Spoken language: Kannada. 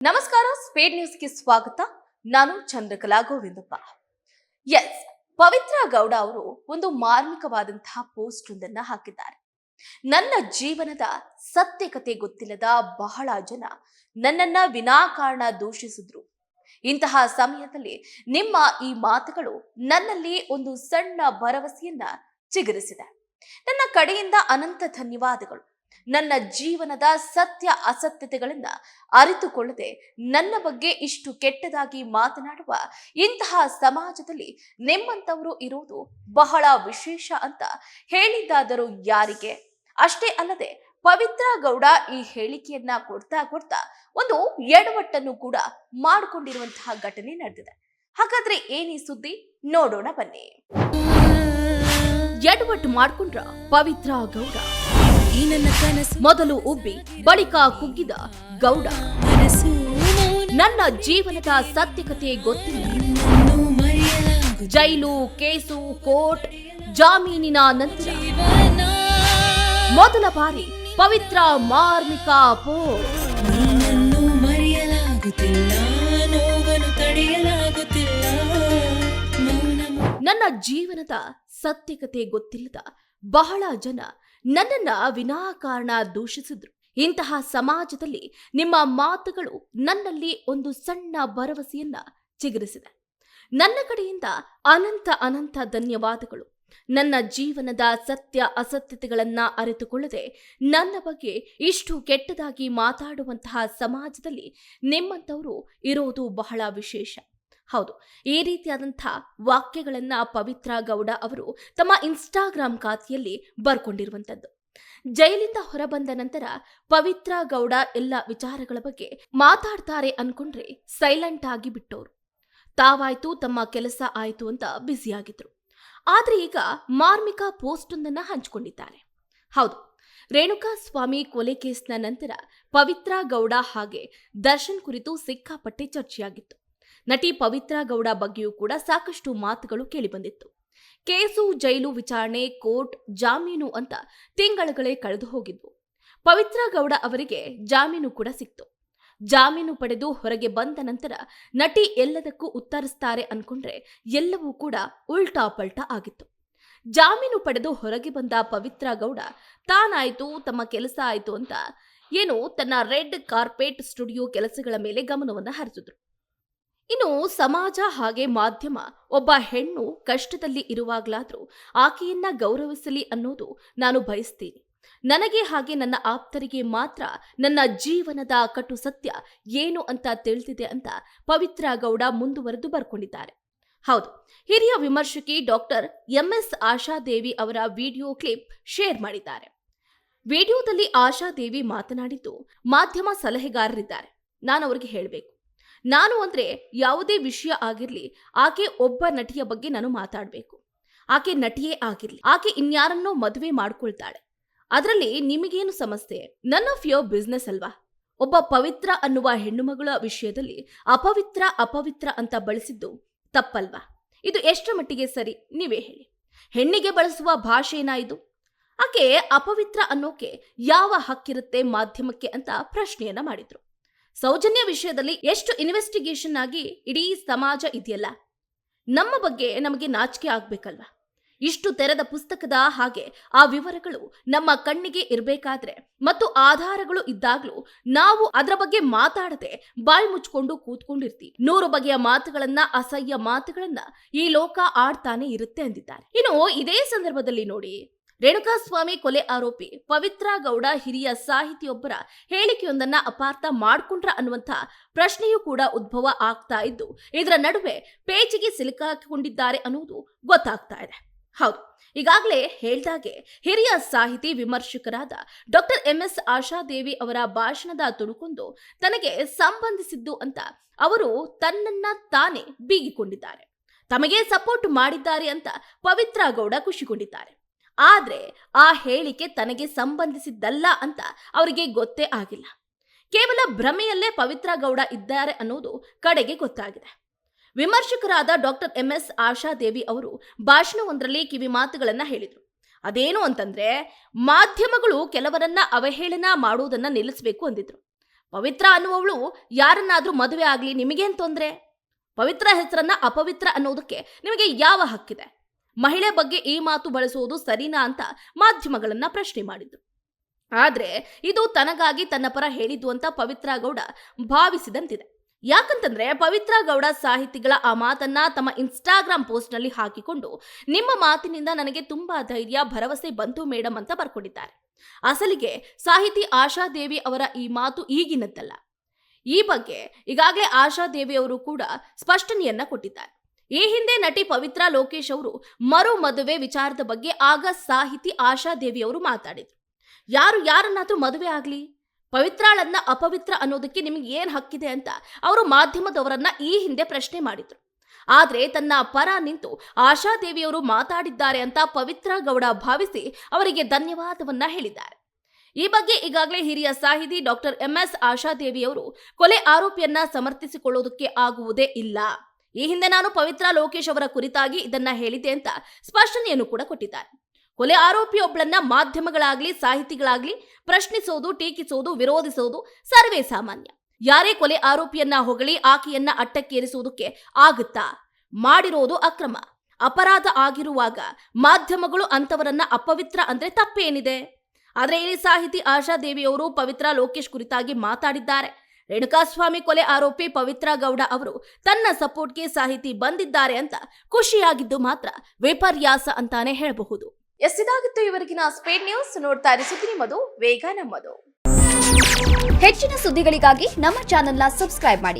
ನಮಸ್ಕಾರ, ಸ್ಪೇಡ್ ನ್ಯೂಸ್ಗೆ ಸ್ವಾಗತ. ನಾನು ಚಂದ್ರಕಲಾ ಗೋವಿಂದಪ್ಪ. ಎಸ್, ಪವಿತ್ರ ಗೌಡ ಅವರು ಒಂದು ಮಾರ್ಮಿಕವಾದಂತಹ ಪೋಸ್ಟ್ ಒಂದನ್ನ ಹಾಕಿದ್ದಾರೆ. ನನ್ನ ಜೀವನದ ಸತ್ಯಕತೆ ಗೊತ್ತಿಲ್ಲದ ಬಹಳ ಜನ ನನ್ನನ್ನ ವಿನಾಕಾರಣ ದೂಷಿಸಿದ್ರು. ಇಂತಹ ಸಮಯದಲ್ಲಿ ನಿಮ್ಮ ಈ ಮಾತುಗಳು ನನ್ನಲ್ಲಿ ಒಂದು ಸಣ್ಣ ಭರವಸೆಯನ್ನ ಚಿಗುರಿಸಿದೆ. ನನ್ನ ಕಡೆಯಿಂದ ಅನಂತ ಧನ್ಯವಾದಗಳು. ನನ್ನ ಜೀವನದ ಸತ್ಯ ಅಸತ್ಯತೆಗಳನ್ನ ಅರಿತುಕೊಳ್ಳದೆ ನನ್ನ ಬಗ್ಗೆ ಇಷ್ಟು ಕೆಟ್ಟದಾಗಿ ಮಾತನಾಡುವ ಇಂತಹ ಸಮಾಜದಲ್ಲಿ ನಿಮ್ಮಂತವರು ಇರುವುದು ಬಹಳ ವಿಶೇಷ ಅಂತ ಹೇಳಿದ್ದಾದರೂ ಯಾರಿಗೆ? ಅಷ್ಟೇ ಅಲ್ಲದೆ ಪವಿತ್ರ ಗೌಡ ಈ ಹೇಳಿಕೆಯನ್ನ ಕೊಡ್ತಾ ಒಂದು ಎಡವಟ್ಟನ್ನು ಕೂಡ ಮಾಡಿಕೊಂಡಿರುವಂತಹ ಘಟನೆ ನಡೆದಿದೆ. ಹಾಗಾದ್ರೆ ಏನಿ ಸುದ್ದಿ ನೋಡೋಣ ಬನ್ನಿ. ಎಡವಟ್ಟು ಮಾಡ್ಕೊಂಡ್ರ ಪವಿತ್ರ ಗೌಡ. ಮೊದಲು ಉಬ್ಬಿ ಬಳಿಕ ಕುಗ್ಗಿದ ಗೌಡ. ನನ್ನ ಜೀವನದ ಸತ್ಯಕತೆ ಗೊತ್ತಿಲ್ಲ. ಜೈಲು, ಕೇಸು, ಕೋರ್ಟ್, ಜಾಮೀನಿನ ನಂತರ ಮೊದಲ ಬಾರಿ ಪವಿತ್ರ ಮಾರ್ಮಿಕ ನನ್ನ ಜೀವನದ ಸತ್ಯಕತೆ ಗೊತ್ತಿಲ್ಲದ ಬಹಳ ಜನ ನನ್ನನ್ನ ವಿನಾಕಾರಣ ದೂಷಿಸಿದ್ರು. ಇಂತಹ ಸಮಾಜದಲ್ಲಿ ನಿಮ್ಮ ಮಾತುಗಳು ನನ್ನಲ್ಲಿ ಒಂದು ಸಣ್ಣ ಭರವಸೆಯನ್ನ ಚಿಗುರಿಸಿದೆ. ನನ್ನ ಕಡೆಯಿಂದ ಅನಂತ ಧನ್ಯವಾದಗಳು. ನನ್ನ ಜೀವನದ ಸತ್ಯ ಅಸತ್ಯತೆಗಳನ್ನ ಅರಿತುಕೊಳ್ಳದೆ ನನ್ನ ಬಗ್ಗೆ ಇಷ್ಟು ಕೆಟ್ಟದಾಗಿ ಮಾತಾಡುವಂತಹ ಸಮಾಜದಲ್ಲಿ ನಿಮ್ಮಂತವರು ಇರೋದು ಬಹಳ ವಿಶೇಷ. ಹೌದು, ಈ ರೀತಿಯಾದಂಥ ವಾಕ್ಯಗಳನ್ನ ಪವಿತ್ರ ಗೌಡ ಅವರು ತಮ್ಮ ಇನ್ಸ್ಟಾಗ್ರಾಮ್ ಖಾತೆಯಲ್ಲಿ ಬರ್ಕೊಂಡಿರುವಂಥದ್ದು. ಜೈಲಿಂದ ಹೊರಬಂದ ನಂತರ ಪವಿತ್ರ ಗೌಡ ಎಲ್ಲ ವಿಚಾರಗಳ ಬಗ್ಗೆ ಮಾತಾಡ್ತಾರೆ ಅನ್ಕೊಂಡ್ರೆ ಸೈಲೆಂಟ್ ಆಗಿ ಬಿಟ್ಟೋರು. ತಾವಾಯ್ತು, ತಮ್ಮ ಕೆಲಸ ಆಯ್ತು ಅಂತ ಬ್ಯುಸಿಯಾಗಿದ್ರು. ಆದ್ರೆ ಈಗ ಮಾರ್ಮಿಕ ಪೋಸ್ಟ್ ಒಂದನ್ನ ಹಂಚಿಕೊಂಡಿದ್ದಾರೆ. ಹೌದು, ರೇಣುಕಾ ಸ್ವಾಮಿ ಕೊಲೆ ಕೇಸ್ನ ನಂತರ ಪವಿತ್ರ ಗೌಡ ಹಾಗೆ ದರ್ಶನ್ ಕುರಿತು ಸಿಕ್ಕಾಪಟ್ಟೆ ಚರ್ಚೆಯಾಗಿತ್ತು. ನಟಿ ಪವಿತ್ರ ಗೌಡ ಬಗ್ಗೆಯೂ ಕೂಡ ಸಾಕಷ್ಟು ಮಾತುಗಳು ಕೇಳಿಬಂದಿತ್ತು. ಕೇಸು, ಜೈಲು, ವಿಚಾರಣೆ, ಕೋರ್ಟ್, ಜಾಮೀನು ಅಂತ ತಿಂಗಳುಗಳೇ ಕಳೆದು ಹೋಗಿದ್ವು. ಪವಿತ್ರ ಗೌಡ ಅವರಿಗೆ ಜಾಮೀನು ಕೂಡ ಸಿಕ್ತು. ಜಾಮೀನು ಪಡೆದು ಹೊರಗೆ ಬಂದ ನಂತರ ನಟಿ ಎಲ್ಲದಕ್ಕೂ ಉತ್ತರಿಸ್ತಾರೆ ಅನ್ಕೊಂಡ್ರೆ ಎಲ್ಲವೂ ಕೂಡ ಉಲ್ಟಾ ಪಲ್ಟಾ ಆಗಿತ್ತು. ಜಾಮೀನು ಪಡೆದು ಹೊರಗೆ ಬಂದ ಪವಿತ್ರ ಗೌಡ ತಾನಾಯ್ತು, ತಮ್ಮ ಕೆಲಸ ಆಯ್ತು ಅಂತ ಏನು ತನ್ನ ರೆಡ್ ಕಾರ್ಪೆಟ್ ಸ್ಟುಡಿಯೋ ಕೆಲಸಗಳ ಮೇಲೆ ಗಮನವನ್ನು ಹರಿಸಿದ್ರು. ಇನ್ನು ಸಮಾಜ ಹಾಗೆ ಮಾಧ್ಯಮ ಒಬ್ಬ ಹೆಣ್ಣು ಕಷ್ಟದಲ್ಲಿ ಇರುವಾಗಲಾದ್ರೂ ಆಕೆಯನ್ನ ಗೌರವಿಸಲಿ ಅನ್ನೋದು ನಾನು ಬಯಸ್ತೀನಿ. ನನಗೆ ಹಾಗೆ ನನ್ನ ಆಪ್ತರಿಗೆ ಮಾತ್ರ ನನ್ನ ಜೀವನದ ಕಟು ಸತ್ಯ ಏನು ಅಂತ ತಿಳಿದಿದೆ ಅಂತ ಪವಿತ್ರ ಗೌಡ ಮುಂದುವರೆದು ಬರ್ಕೊಂಡಿದ್ದಾರೆ. ಹೌದು, ಹಿರಿಯ ವಿಮರ್ಶಕಿ ಡಾಕ್ಟರ್ MS ಆಶಾದೇವಿ ಅವರ ವಿಡಿಯೋ ಕ್ಲಿಪ್ ಶೇರ್ ಮಾಡಿದ್ದಾರೆ. ವಿಡಿಯೋದಲ್ಲಿ ಆಶಾದೇವಿ ಮಾತನಾಡಿದ್ದು ಮಾಧ್ಯಮ ಸಲಹೆಗಾರರಿದ್ದಾರೆ. ನಾನು ಅವರಿಗೆ ಹೇಳಬೇಕು, ನಾನು ಅಂದ್ರೆ ಯಾವುದೇ ವಿಷಯ ಆಗಿರ್ಲಿ, ಆಕೆ ಒಬ್ಬ ನಟಿಯ ಬಗ್ಗೆ ನಾನು ಮಾತಾಡಬೇಕು. ಆಕೆ ನಟಿಯೇ ಆಗಿರ್ಲಿ, ಆಕೆ ಇನ್ಯಾರನ್ನೋ ಮದುವೆ ಮಾಡ್ಕೊಳ್ತಾಳೆ, ಅದರಲ್ಲಿ ನಿಮಗೇನು ಸಮಸ್ಯೆ? ನನ್ ಆಫ್ ಯೋರ್ ಬಿಸ್ನೆಸ್ ಅಲ್ವಾ? ಒಬ್ಬ ಪವಿತ್ರ ಅನ್ನುವ ಹೆಣ್ಣುಮಗಳ ವಿಷಯದಲ್ಲಿ ಅಪವಿತ್ರ ಅಂತ ಬಳಸಿದ್ದು ತಪ್ಪಲ್ವಾ? ಇದು ಎಷ್ಟರ ಮಟ್ಟಿಗೆ ಸರಿ ನೀವೇ ಹೇಳಿ. ಹೆಣ್ಣಿಗೆ ಬಳಸುವ ಭಾಷೆನಾ ಇದು? ಆಕೆ ಅಪವಿತ್ರ ಅನ್ನೋಕೆ ಯಾವ ಹಕ್ಕಿರುತ್ತೆ ಮಾಧ್ಯಮಕ್ಕೆ ಅಂತ ಪ್ರಶ್ನೆಯನ್ನ ಮಾಡಿದ್ರು. ಸೌಜನ್ಯ ವಿಷಯದಲ್ಲಿ ಎಷ್ಟು ಇನ್ವೆಸ್ಟಿಗೇಷನ್ ಆಗಿ ಇಡೀ ಸಮಾಜ ಇದೆಯಲ್ಲ, ನಮ್ಮ ಬಗ್ಗೆ ನಮಗೆ ನಾಚಿಕೆ ಆಗ್ಬೇಕಲ್ವಾ? ಇಷ್ಟು ತೆರೆದ ಪುಸ್ತಕದ ಹಾಗೆ ಆ ವಿವರಗಳು ನಮ್ಮ ಕಣ್ಣಿಗೆ ಇರಬೇಕಾದ್ರೆ ಮತ್ತು ಆಧಾರಗಳು ಇದ್ದಾಗ್ಲೂ ನಾವು ಅದರ ಬಗ್ಗೆ ಮಾತಾಡದೆ ಬಾಯಿ ಮುಚ್ಕೊಂಡು ಕೂತ್ಕೊಂಡಿರ್ತೀವಿ. 100 ಬಗೆಯ ಮಾತುಗಳನ್ನ, ಅಸಹ್ಯ ಮಾತುಗಳನ್ನ ಈ ಲೋಕ ಆಡ್ತಾನೆ ಇರುತ್ತೆ ಅಂದಿದ್ದಾರೆ. ಇನ್ನು ಇದೇ ಸಂದರ್ಭದಲ್ಲಿ ನೋಡಿ, ರೇಣುಕಾಸ್ವಾಮಿ ಕೊಲೆ ಆರೋಪಿ ಪವಿತ್ರ ಗೌಡ ಹಿರಿಯ ಸಾಹಿತಿಯೊಬ್ಬರ ಹೇಳಿಕೆಯೊಂದನ್ನ ಅಪಾರ್ಥ ಮಾಡ್ಕೊಂಡ್ರ ಅನ್ನುವಂಥ ಪ್ರಶ್ನೆಯೂ ಕೂಡ ಉದ್ಭವ ಆಗ್ತಾ ಇದ್ದು, ಇದರ ನಡುವೆ ಪೇಚಿಗೆ ಸಿಲುಕಾಕೊಂಡಿದ್ದಾರೆ ಅನ್ನೋದು ಗೊತ್ತಾಗ್ತಾ ಇದೆ. ಹೌದು, ಈಗಾಗಲೇ ಹೇಳ್ದಾಗೆ ಹಿರಿಯ ಸಾಹಿತಿ ವಿಮರ್ಶಕರಾದ ಡಾಕ್ಟರ್ MS ಆಶಾದೇವಿ ಅವರ ಭಾಷಣದ ತುಣುಕೊಂದು ತನಗೆ ಸಂಬಂಧಿಸಿದ್ದು ಅಂತ ಅವರು ತನ್ನನ್ನ ತಾನೇ ಬೀಗಿಕೊಂಡಿದ್ದಾರೆ. ತಮಗೆ ಸಪೋರ್ಟ್ ಮಾಡಿದ್ದಾರೆ ಅಂತ ಪವಿತ್ರ ಗೌಡ ಖುಷಿಗೊಂಡಿದ್ದಾರೆ. ಆದ್ರೆ ಆ ಹೇಳಿಕೆ ತನಗೆ ಸಂಬಂಧಿಸಿದ್ದಲ್ಲ ಅಂತ ಅವರಿಗೆ ಗೊತ್ತೇ ಆಗಿಲ್ಲ. ಕೇವಲ ಭ್ರಮೆಯಲ್ಲೇ ಪವಿತ್ರ ಗೌಡ ಇದ್ದಾರೆ ಅನ್ನೋದು ಕಡೆಗೆ ಗೊತ್ತಾಗಿದೆ. ವಿಮರ್ಶಕರಾದ ಡಾಕ್ಟರ್ MS ಆಶಾದೇವಿ ಅವರು ಭಾಷಣವೊಂದರಲ್ಲಿ ಕಿವಿ ಮಾತುಗಳನ್ನ ಹೇಳಿದ್ರು. ಅದೇನು ಅಂತಂದ್ರೆ, ಮಾಧ್ಯಮಗಳು ಕೆಲವರನ್ನ ಅವಹೇಳನ ಮಾಡುವುದನ್ನ ನಿಲ್ಲಿಸಬೇಕು ಅಂದಿದ್ರು. ಪವಿತ್ರ ಅನ್ನುವವಳು ಯಾರನ್ನಾದ್ರೂ ಮದುವೆ ಆಗ್ಲಿ ನಿಮಗೇನ್ ತೊಂದ್ರೆ? ಪವಿತ್ರ ಹೆಸರನ್ನ ಅಪವಿತ್ರ ಅನ್ನೋದಕ್ಕೆ ನಿಮಗೆ ಯಾವ ಹಕ್ಕಿದೆ? ಮಹಿಳೆ ಬಗ್ಗೆ ಈ ಮಾತು ಬಳಸುವುದು ಸರಿನಾ ಅಂತ ಮಾಧ್ಯಮಗಳನ್ನ ಪ್ರಶ್ನೆ ಮಾಡಿದ್ರು. ಆದ್ರೆ ಇದು ತನಗಾಗಿ ತನ್ನ ಪರ ಹೇಳಿದ್ದು ಅಂತ ಪವಿತ್ರ ಗೌಡ ಭಾವಿಸಿದಂತಿದೆ. ಯಾಕಂತಂದ್ರೆ ಪವಿತ್ರ ಗೌಡ ಸಾಹಿತಿಗಳ ಆ ಮಾತನ್ನ ತಮ್ಮ ಇನ್ಸ್ಟಾಗ್ರಾಮ್ ಪೋಸ್ಟ್ ನಲ್ಲಿ ಹಾಕಿಕೊಂಡು, ನಿಮ್ಮ ಮಾತಿನಿಂದ ನನಗೆ ತುಂಬಾ ಧೈರ್ಯ ಭರವಸೆ ಬಂತು ಮೇಡಮ್ ಅಂತ ಬರ್ಕೊಂಡಿದ್ದಾರೆ. ಅಸಲಿಗೆ ಸಾಹಿತಿ ಆಶಾದೇವಿ ಅವರ ಈ ಮಾತು ಈಗಿನದ್ದಲ್ಲ. ಈ ಬಗ್ಗೆ ಈಗಾಗಲೇ ಆಶಾದೇವಿ ಅವರು ಕೂಡ ಸ್ಪಷ್ಟನೆಯನ್ನ ಕೊಟ್ಟಿದ್ದಾರೆ. ಈ ಹಿಂದೆ ನಟಿ ಪವಿತ್ರ ಲೋಕೇಶ್ ಅವರು ಮರು ಮದುವೆ ವಿಚಾರದ ಬಗ್ಗೆ ಆಗ ಸಾಹಿತಿ ಆಶಾದೇವಿ ಅವರು ಮಾತಾಡಿದ್ರು. ಯಾರನ್ನಾದ್ರೂ ಮದುವೆ ಆಗ್ಲಿ, ಪವಿತ್ರಾಳನ್ನ ಅಪವಿತ್ರ ಅನ್ನೋದಕ್ಕೆ ನಿಮ್ಗೆ ಏನ್ ಹಕ್ಕಿದೆ ಅಂತ ಅವರು ಮಾಧ್ಯಮದವರನ್ನ ಈ ಹಿಂದೆ ಪ್ರಶ್ನೆ ಮಾಡಿದ್ರು. ಆದ್ರೆ ತನ್ನ ಪರ ನಿಂತು ಆಶಾದೇವಿಯವರು ಮಾತಾಡಿದ್ದಾರೆ ಅಂತ ಪವಿತ್ರ ಗೌಡ ಭಾವಿಸಿ ಅವರಿಗೆ ಧನ್ಯವಾದವನ್ನ ಹೇಳಿದ್ದಾರೆ. ಈ ಬಗ್ಗೆ ಈಗಾಗಲೇ ಹಿರಿಯ ಸಾಹಿತಿ ಡಾಕ್ಟರ್ MS ಆಶಾದೇವಿಯವರು ಕೊಲೆ ಆರೋಪಿಯನ್ನ ಸಮರ್ಥಿಸಿಕೊಳ್ಳೋದಕ್ಕೆ ಆಗುವುದೇ ಇಲ್ಲ. ಈ ಹಿಂದೆ ನಾನು ಪವಿತ್ರ ಲೋಕೇಶ್ ಅವರ ಕುರಿತಾಗಿ ಇದನ್ನ ಹೇಳಿದೆ ಅಂತ ಸ್ಪಷ್ಟನೆಯನ್ನು ಕೂಡ ಕೊಟ್ಟಿದ್ದಾರೆ. ಕೊಲೆ ಆರೋಪಿಯೊಬ್ಬಳನ್ನ ಮಾಧ್ಯಮಗಳಾಗ್ಲಿ ಸಾಹಿತಿಗಳಾಗ್ಲಿ ಪ್ರಶ್ನಿಸೋದು, ಟೀಕಿಸೋದು, ವಿರೋಧಿಸೋದು ಸರ್ವೇ ಸಾಮಾನ್ಯ. ಯಾರೇ ಕೊಲೆ ಆರೋಪಿಯನ್ನ ಹೊಗಳಿ ಆಕೆಯನ್ನ ಅಟ್ಟಕ್ಕೇರಿಸುವುದಕ್ಕೆ ಆಗುತ್ತಾ? ಮಾಡಿರೋದು ಅಕ್ರಮ, ಅಪರಾಧ ಆಗಿರುವಾಗ ಮಾಧ್ಯಮಗಳು ಅಂತವರನ್ನ ಅಪವಿತ್ರ ಅಂದ್ರೆ ತಪ್ಪೇನಿದೆ? ಆದ್ರೆ ಇಲ್ಲಿ ಸಾಹಿತಿ ಆಶಾದೇವಿಯವರು ಪವಿತ್ರ ಲೋಕೇಶ್ ಕುರಿತಾಗಿ ಮಾತಾಡಿದ್ದಾರೆ. ರೇಣುಕಾಸ್ವಾಮಿ ಕೊಲೆ ಆರೋಪಿ ಪವಿತ್ರ ಗೌಡ ಅವರು ತನ್ನ ಸಪೋರ್ಟ್ಗೆ ಸಾಹಿತಿ ಬಂದಿದ್ದಾರೆ ಅಂತ ಖುಷಿಯಾಗಿದ್ದು ಮಾತ್ರ ವಿಪರ್ಯಾಸ ಅಂತಾನೆ ಹೇಳಬಹುದು. ಇದಾಗಿತ್ತು ಇವರೆಗಿನ ಸ್ಪೀಡ್ ನ್ಯೂಸ್. ನೋಡ್ತಾ ಇರಿ ಸುದ್ದಿ ನಿಮ್ಮದು, ವೇಗ ನಮ್ಮದು. ಹೆಚ್ಚಿನ ಸುದ್ದಿಗಳಿಗಾಗಿ ನಮ್ಮ ಚಾನೆಲ್ನ ಸಬ್ಸ್ಕ್ರೈಬ್ ಮಾಡಿ.